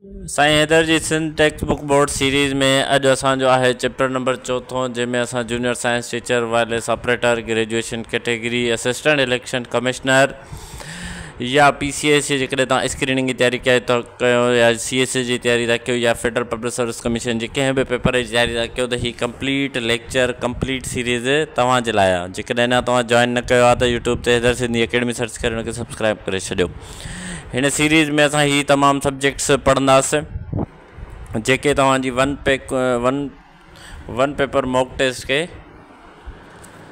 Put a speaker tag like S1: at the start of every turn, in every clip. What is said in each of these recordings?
S1: Sai Haider ji Sindh text book board series में अॼु असांजो आहे चैप्टर नंबर 4 जंहिंमें असां junior science teacher wireless operator graduation category assistant election commissioner या PCS जी जेकॾहिं तव्हां स्क्रीनिंग की तैयारी कयो या CS जी तैयारी था कयो या फेडरल पब्लिक सर्विस कमीशन जी कंहिं बि पेपर जी तैयारी था कयो त ही कंप्लीट लेक्चर कंप्लीट सीरीज़ तव्हांजे लाइ आहे। जेकॾहिं अञा तव्हां जॉइन न कयो आहे त यूट्यूब ते हैदर सिंधी अकेडमी सर्च करे हुनखे सब्सक्राइब करे छॾियो। हिन सीरीज़ में असां ही तमामु सब्जेक्ट्स पढ़ंदासीं जेके तव्हांजी वन पेपर मॉक टेस्ट के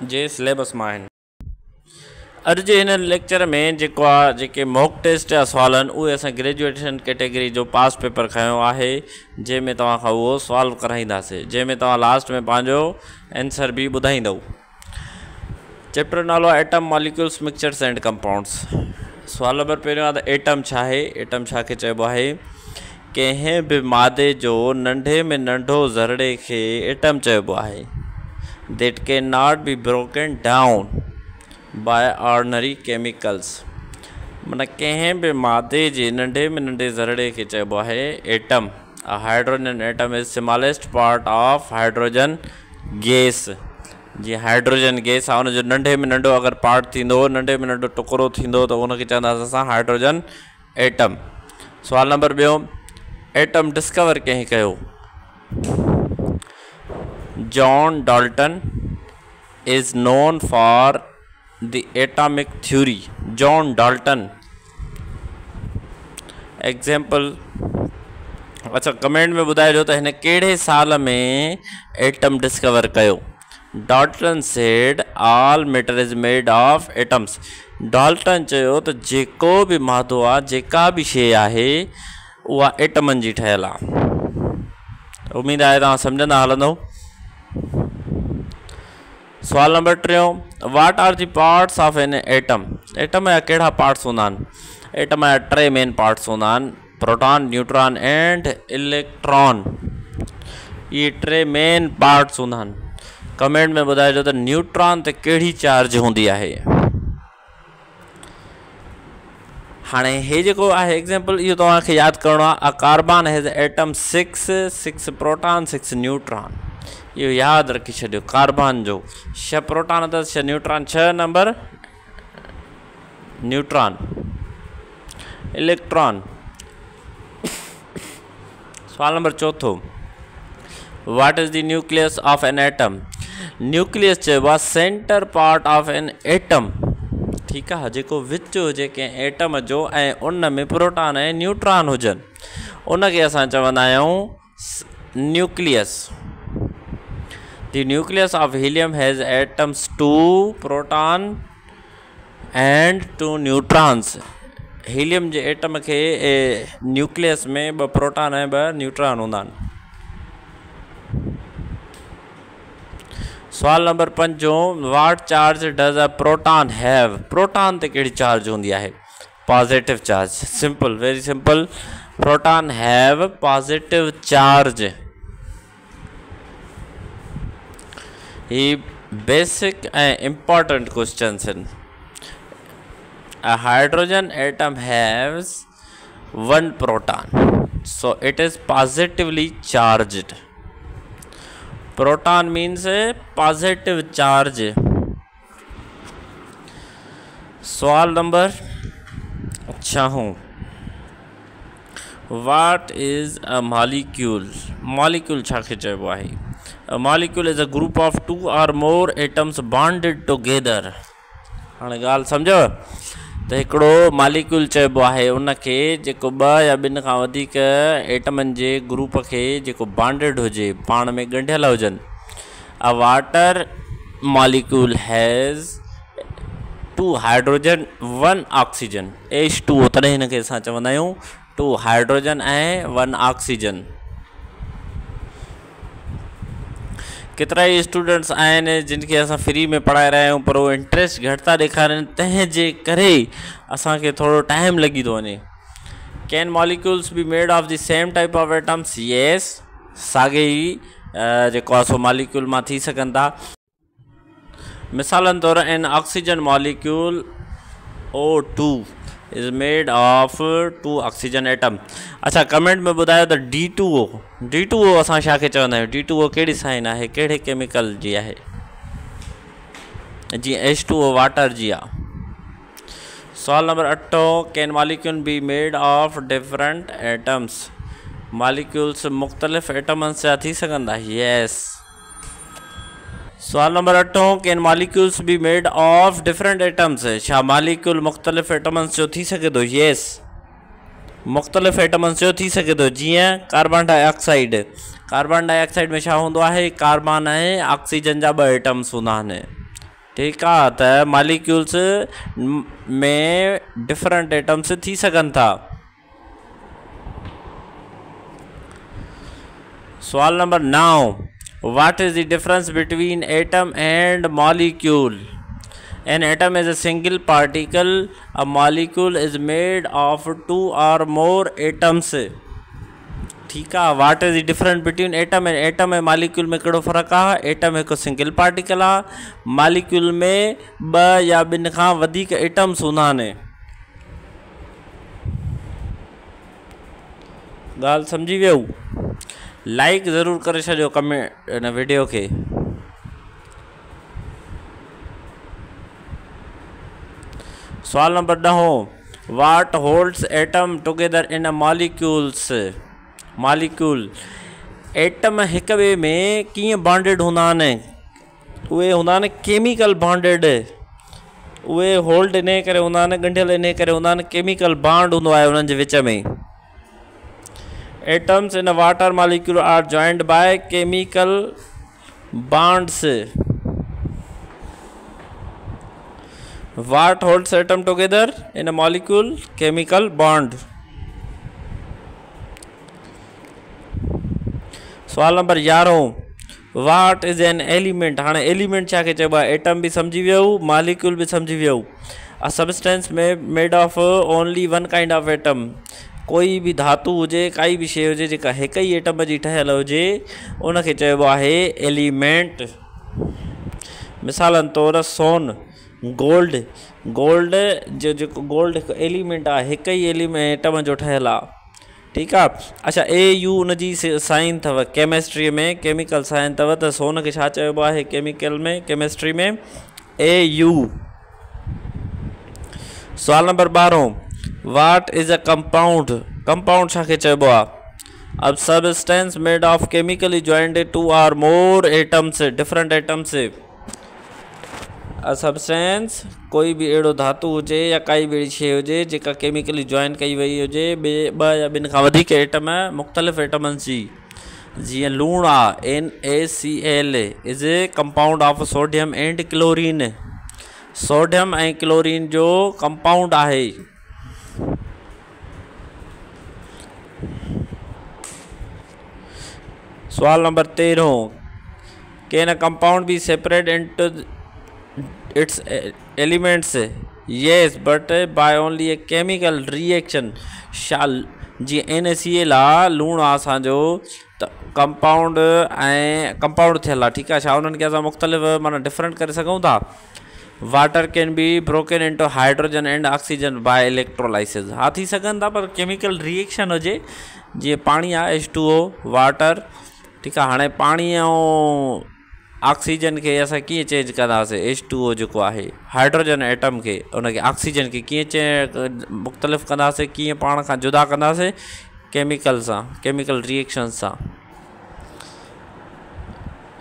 S1: जे सिलेबस में आहिनि। अॼु जे हिन लेक्चर में जेके मॉक टेस्ट जा सुवाल आहिनि उहे असां ग्रेजुएशन कैटेगरी जो पास पेपर खयो आहे जंहिंमें तव्हां खां उहो सॉल्व कराईंदासीं, जंहिंमें तव्हां लास्ट में पंहिंजो आंसर भी ॿुधाईंदव। चैप्टर नालो आहे atom molecules mixtures and compounds. सवाल नंबर पहिरियों आहे त एटम छा आहे। एटम छा खे चइबो आहे? कंहिं बि मादे जो नंढे में नंढो ज़रड़े खे एटम चइबो आहे। That can not be broken down by ordinary chemicals. माना कंहिं बि मादे जे नंढे में नंढे ज़रड़े खे चइबो आहे atom. Hydrogen atom is smallest part of hydrogen gas. जी हाइड्रोजन गैस आहे उनजो नंढे में नंढो अगरि पार्ट थींदो, नंढे में नंढो टुकड़ो थींदो त उनखे चवंदासीं असां हाइड्रोजन एटम। सवाल नंबर ॿियो, एटम डिस्कवर कंहिं कयो? John Dalton is known for the atomic theory. John Dalton example. अच्छा, कमेंट में ॿुधाइजो त हिन कहिड़े साल में एटम डिस्कवर कयो। Dalton said all matter is made of atoms. Dalton चयो त जेको बि मादो आहे, जेका बि शइ आहे उहा एटमनि जी ठहियल आहे। उम्मीद आहे तव्हां सम्झंदा हलंदव। सवाल number 3, what are the parts of an atom. Atom जा कहिड़ा पार्ट्स हूंदा आहिनि? एटम जा 3 मेन पार्ट्स हूंदा आहिनि, प्रोटॉन, न्यूट्रॉन एंड इलेक्ट्रॉन। ये 3 मेन पार्ट्स हूंदा आहिनि। कमेंट में ॿुधाइजो त न्यूट्रॉन ते कहिड़ी चार्ज हूंदी आहे। हाणे हे जेको आहे एग्जाम्पल इहो तव्हांखे यादि करिणो आहे। A carbon has atom 6 proton 6 neutron. इहो यादि रखी छॾियो। कार्बन जो 6 प्रोटॉन अथसि, 6 न्यूट्रॉन। 6 number neutron. इलेक्ट्रॉन। सवाल number 4, what is the nucleus of an atom. Nucleus चइबो आहे centre part of an atom. ठीकु आहे, जेको विच हुजे कंहिं एटम जो ऐं उन में प्रोटॉन ऐं न्यूट्रॉन हुजनि उनखे असां चवंदा आहियूं nucleus. The nucleus of helium has atoms 2 proton and 2 neutrons. Helium जे एटम खे न्यूक्लियस में 2 प्रोटॉन ऐं 2 न्यूट्रॉन हूंदा आहिनि। सवाल number 5, what charge does a proton have. Proton ते कहिड़ी चार्ज हूंदी आहे? Positive charge. Simple, very simple. Proton have positive charge. ही बेसिक ऐं इम्पॉर्टेंट क्वेश्चन्स आहिनि। A hydrogen atom haves 1 proton, so it is positively charged. Proton means positive charge. सवाल number 6, what is a molecule. Molecule छा खे चइबो आहे? A molecule is a group of 2 or more atoms bonded together. हाणे ॻाल्हि सम्झो त हिकिड़ो मॉलिक्यूल चइबो आहे उनखे जेको 2 या 2 खां वधीक एटमनि जे ग्रुप खे जेको बॉन्डेड हुजे, पाण में ॻंढियल हुजनि। अ water molecule has 2 hydrogen 1 oxygen. H2O। तॾहिं हिनखे असां चवंदा आहियूं 2 हाइड्रोजन ऐं 1 ऑक्सीजन। केतिरा ई स्टूडेंट्स आहिनि जिनखे असां फ्री में पढ़ाए रहिया आहियूं पर उहो इंट्रस्ट घटि था ॾेखारनि, तंहिंजे करे असांखे थोरो टाइम लॻी थो वञे। Can molecules be made of the same type of atoms. Yes, साॻे ई जेको आहे सो मॉलिक्यूल मां थी सघनि था। मिसालनि तौरु N oxygen molecule O2 is made of 2 oxygen atom. अच्छा कमेंट में ॿुधायो त D2O असां छा खे चवंदा आहियूं? D2O कहिड़ी साइन आहे, कहिड़े केमिकल जी आहे? जीअं H2O वाटर जी आहे। सवाल number 8, can molecule B made of different atoms? Molecules मुख़्तलिफ़ एटमनि सां थी सघंदा? यस। सवाल number 8, can molecules be made of different atoms? छा मॉलिक्यूल मुख़्तलिफ़ एटमनि जो थी सघे थो? यस, मुख़्तलिफ़ एटमनि जो थी सघे थो। जीअं कार्बन डाइऑक्साइड, कार्बन डाइऑक्साइड में छा हूंदो आहे? कार्बन ऐं ऑक्सीजन जा 2 एटम्स हूंदा आहिनि। ठीकु आहे, त मॉलिक्यूल्स में डिफरेंट एटम्स थी सघनि था। सवाल number 9, what is the difference between atom and molecule? An atom is a single particle. A molecule is made of 2 or more atoms. ठीक है, what is the difference between atom and atom and molecule में कड़ो फ़र्क आहे? Atom एक single particle आहे, molecule में 2 या 2 खां वधीक एटम्स हूंदा आहिनि। ॻाल्हि सम्झी वियो? लाइक ज़रूर करे छॾियो कमेंट इन वीडियो के। सवाल number 10, what holds atom together in molecules? Molecule atom हिक ॿिए में कीअं बॉन्डेड हूंदा आहिनि? उहे हूंदा आहिनि केमिकल बॉन्डेड। उहे होल्ड इन करे हूंदा आहिनि, ॻंढियल इन करे हूंदा आहिनि, केमिकल बॉन्ड हूंदो आहे उन्हनि जे विच में। Atoms in a water molecule are joined by chemical bonds. What holds atom together in a molecule? Chemical bond. सवाल number 11, what is an element? हाँ एलिमेंट छा खे चइबो आहे? एटम भी समझी वियो, मॉलिक्यूल भी समझी वियो। A substance made of only one kind of atom. कोई भी धातु हुजे, काई भी शइ हुजे जेका हिक ही एटम जी ठहियल हुजे, उनखे चइबो आहे एलिमेंट। मिसालनि तौरु सोन, गोल्ड जो जेको गोल्ड हिकु एलिमेंट आहे, हिक ही एटम जो ठहियल आहे। ठीकु आहे। अच्छा AU उनजी साइन अथव केमिस्ट्री में, केमिकल साइन अथव, त सोन खे छा चइबो आहे केमिकल में, केमिस्ट्री में? AU। सवाल number 12, What is a compound? Compound छा खे चइबो आहे? A substance made of chemically joined 2 or more atoms, different atoms. A substance कोई भी अहिड़ो धातु हुजे या काई भी शइ हुजे जेका केमिकली जॉइन कई वई हुजे 2 या 2 खां वधीक एटम, मुख़्तलिफ़ एटमनि जी। जीअं लूणु आहे NaCl is a compound of sodium and chlorine. Sodium ऐं क्लोरीन जो कंपाउंड आहे। सवाल number 13, can a compound be separate into its elements? Yes, but by only a chemical reaction. शाल जीअं NaCl आहे, लूणु आहे असांजो, त कंपाउंड ऐं कंपाउंड थियल आहे। ठीकु आहे, छा उन्हनि खे असां मुख़्तलिफ़ माना डिफरेंट करे सघूं था? Water can be broken into hydrogen and oxygen by electrolysis. हाँ थी सघनि था, पर केमिकल रिएक्शन हुजे। जीअं पाणी आहे H2O वाटर। ठीकु आहे, हाणे पाणी ऐं ऑक्सीजन खे असां कीअं चेंज कंदासीं? H2O जेको आहे हाइड्रोजन एटम खे, उनखे ऑक्सीजन खे कीअं मुख़्तलिफ़ कंदासीं, कीअं पाण खां जुदा कंदासीं? केमिकल सां, केमिकल रिएक्शन सां।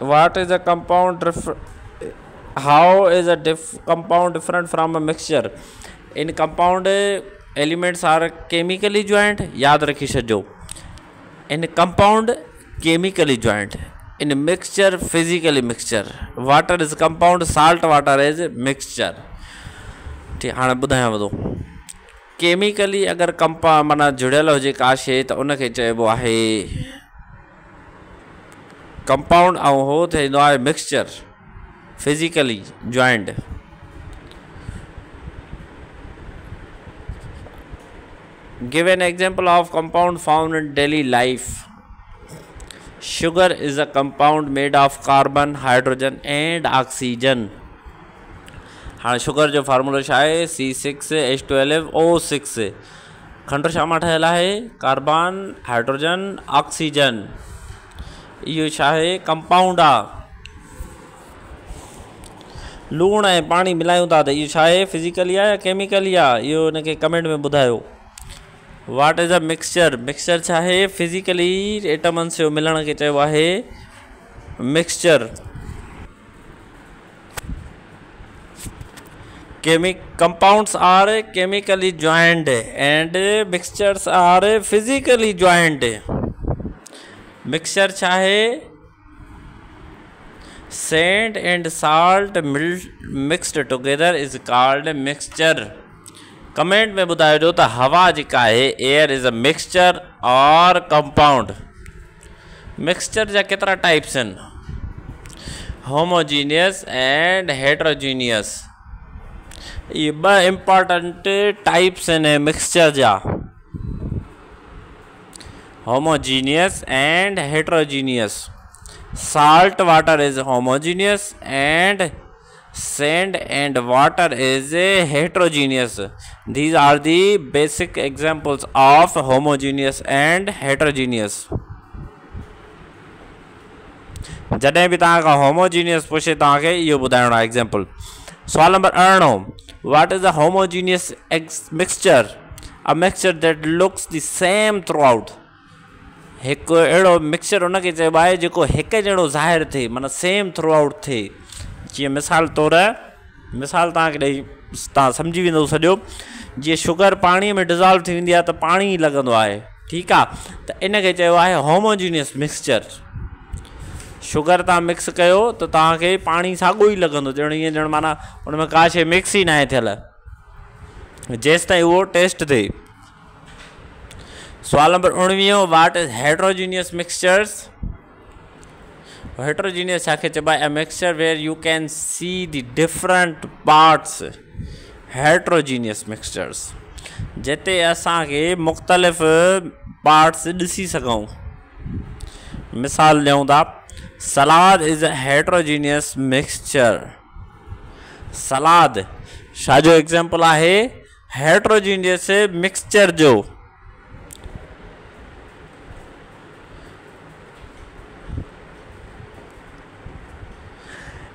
S1: What is a compound, how is a compound different from a mixture? In compound elements are chemically joint. याद रखी छॾियो, in compound chemically joint, in mixture physically mixture. Water is compound, salt water is mixture. ठीक, हाणे ॿुधायांव थो, chemically अगरि माना जुड़ियल हुजे का शइ त उनखे चइबो आहे कंपाउंड, ऐं हो थींदो आहे mixture, physically joint. Give an example of compound found in daily life. Sugar is a compound made of carbon, hydrogen and oxygen. हाँ शुगर जो फार्मूला छा है C6H12O6। खंड छा मां ठहियल आहे कार्बन हाइड्रोजन ऑक्सीजन। इहो छा आहे कंपाउंड आहे। लूण ऐं पाणी मिलायूं था त इहो छा आहे फिजिकली आहे या केमिकली आहे इहो हिनखे कमेंट में ॿुधायो। वाट इज़ अ मिक्सचर। मिक्सचर छा आहे फिजिकली एटमन्स जो मिलण खे चयो आहे mixture. Compounds are chemically joined and mixtures are physically joined। Mixture छा है sand and salt mixed together is called mixture। Comment में ॿुधाइजो त हवा जेका आहे एयर इज़ अ मिक्सचर और कंपाउंड। मिक्सचर जा केतिरा टाइप्स आहिनि होमोजीनियस एंड हेट्रोजीनियस। ये ब इम्पॉर्टेंट टाइप्स आहिनि मिक्सचर जा homogeneous and heterogeneous. salt water is homogeneous and sand and water is heterogeneous। These are the basic examples of homogeneous and heterogeneous। जॾहिं बि तव्हांखां homogeneous पुछे तव्हांखे इहो ॿुधाइणो आहे एग्जाम्पल। सवाल number 11 what is a homogeneous mixture. A mixture that looks the same through out. हिकु अहिड़ो मिक्सचर हुनखे चइबो आहे जेको हिकु जहिड़ो ज़ाहिर थिए माना सेम थ्रू आउट थिए। जीअं मिसाल तौरु मिसाल तव्हांखे ॾेई तव्हां सम्झी वेंदव सॼो। जीअं शुगर पाणीअ में डिज़ोल्व थी वेंदी आहे त पाणी ई लॻंदो आहे ठीकु आहे त इनखे चइबो आहे होमोजीनियस मिक्सचर। शुगर तव्हां मिक्स कयो त तव्हांखे पाणी साॻियो ई लॻंदो ॼण ईअं ॼण माना हुन में का शइ मिक्स ई न आहे थियल जेसि ताईं उहो टेस्ट थिए। सवाल number 19 what is heterogeneous mixtures. Heterogeneous छाखे चइबो आहे a mixture where you can see the different parts. Heterogeneous mixtures जिते असांखे मुख़्तलिफ़ पार्ट्स ॾिसी सघूं। मिसाल ॾियूं था salad is a heterogeneous mixture. सलाद छाजो एग्जाम्पल आहे हेट्रोजीनियस मिक्सचर जो।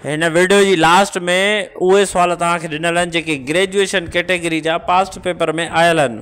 S1: हिन वीडियो जी लास्ट में उहे सवाल तव्हांखे ॾिनल आहिनि जेके ग्रेजुएशन कैटेगरी जा पास्ट पेपर में आयल आहिनि।